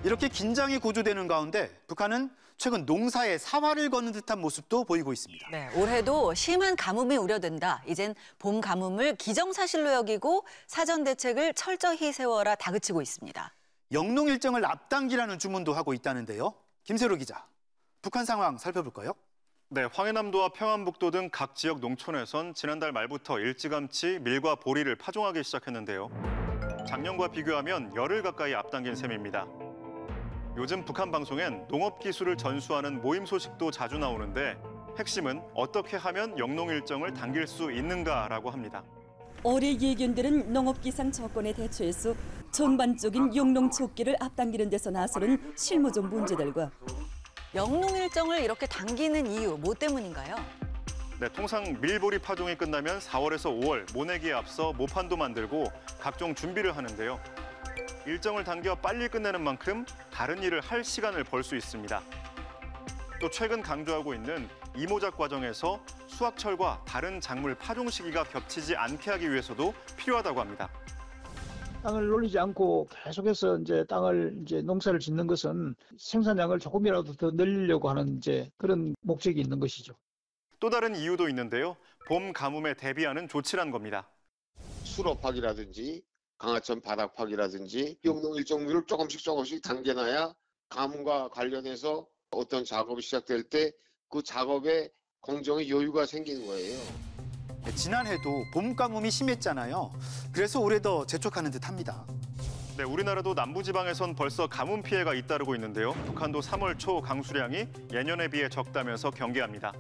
이렇게 긴장이 고조되는 가운데 북한은 최근 농사에 사활을 거는 듯한 모습도 보이고 있습니다. 네, 올해도 심한 가뭄이 우려된다. 이젠 봄 가뭄을 기정사실로 여기고 사전 대책을 철저히 세워라 다그치고 있습니다. 영농 일정을 앞당기라는 주문도 하고 있다는데요. 김세로 기자, 북한 상황 살펴볼까요? 네, 황해남도와 평안북도 등 각 지역 농촌에선 지난달 말부터 일찌감치 밀과 보리를 파종하기 시작했는데요. 작년과 비교하면 열흘 가까이 앞당긴 셈입니다. 요즘 북한 방송엔 농업 기술을 전수하는 모임 소식도 자주 나오는데 핵심은 어떻게 하면 영농 일정을 당길 수 있는가라고 합니다. 올해 예견되는 농업기상 조건에 대처해서 전반적인 영농 촉기를 앞당기는 데서 나서는 실무적 문제들과 영농 일정을 이렇게 당기는 이유, 뭐 때문인가요? 네, 통상 밀보리 파종이 끝나면 4월에서 5월 모내기에 앞서 모판도 만들고 각종 준비를 하는데요. 일정을 당겨 빨리 끝내는 만큼 다른 일을 할 시간을 벌 수 있습니다. 또 최근 강조하고 있는 이모작 과정에서 수확철과 다른 작물 파종 시기가 겹치지 않게 하기 위해서도 필요하다고 합니다. 땅을 놀리지 않고 계속해서 땅을 농사를 짓는 것은 생산량을 조금이라도 더 늘리려고 하는 그런 목적이 있는 것이죠. 또 다른 이유도 있는데요. 봄 가뭄에 대비하는 조치란 겁니다. 수rop학이라든지 강하천 바닥팍이라든지 영농 일정물을 조금씩 당겨놔야 가뭄과 관련해서 어떤 작업이 시작될 때 그 작업에 공정의 여유가 생기는 거예요. 지난해도 봄 가뭄이 심했잖아요. 그래서 올해 더 재촉하는 듯합니다. 네, 우리나라도 남부지방에선 벌써 가뭄 피해가 잇따르고 있는데요. 북한도 3월 초 강수량이 예년에 비해 적다면서 경계합니다.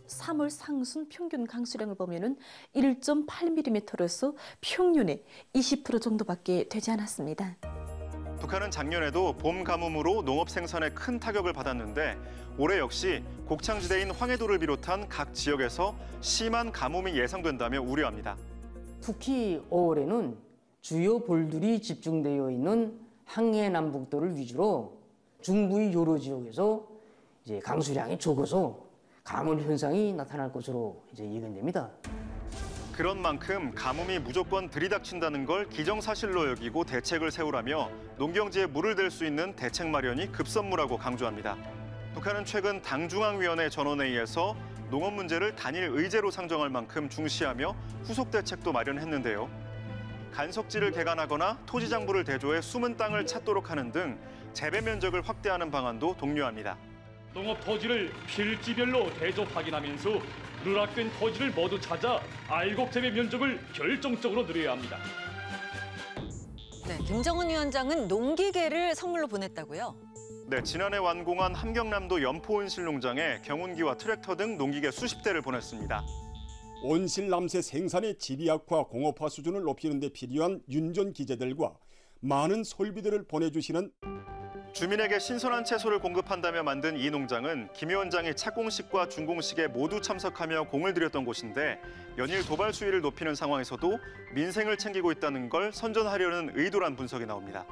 3월 상순 평균 강수량을 보면은 1.8mm로서 평균의 20% 정도밖에 되지 않았습니다. 북한은 작년에도 봄 가뭄으로 농업 생산에 큰 타격을 받았는데 올해 역시 곡창지대인 황해도를 비롯한 각 지역에서 심한 가뭄이 예상된다며 우려합니다. 특히 5월에는 주요 볼들이 집중되어 있는 황해 남북도를 위주로 중부의 여러 지역에서 강수량이 적어서 가물 현상이 나타날 것으로 예견됩니다. 그런 만큼 가뭄이 무조건 들이닥친다는 걸 기정사실로 여기고 대책을 세우라며 농경지에 물을 댈 수 있는 대책 마련이 급선무라고 강조합니다. 북한은 최근 당중앙위원회 전원회의에서 농업 문제를 단일 의제로 상정할 만큼 중시하며 후속 대책도 마련했는데요. 간석지를 개간하거나 토지 장부를 대조해 숨은 땅을 찾도록 하는 등 재배 면적을 확대하는 방안도 독려합니다. 농업 토지를 필지별로 대조 확인하면서 누락된 토지를 모두 찾아 알곡 재배 면적을 결정적으로 늘려야 합니다. 네, 김정은 위원장은 농기계를 선물로 보냈다고요? 네, 지난해 완공한 함경남도 연포온실 농장에 경운기와 트랙터 등 농기계 수십 대를 보냈습니다. 온실 남새 생산의 집약화 공업화 수준을 높이는 데 필요한 윤전 기재들과 많은 설비들을 보내주시는 주민에게 신선한 채소를 공급한다며 만든 이 농장은 김 위원장이 착공식과 준공식에 모두 참석하며 공을 들였던 곳인데 연일 도발 수위를 높이는 상황에서도 민생을 챙기고 있다는 걸 선전하려는 의도란 분석이 나옵니다.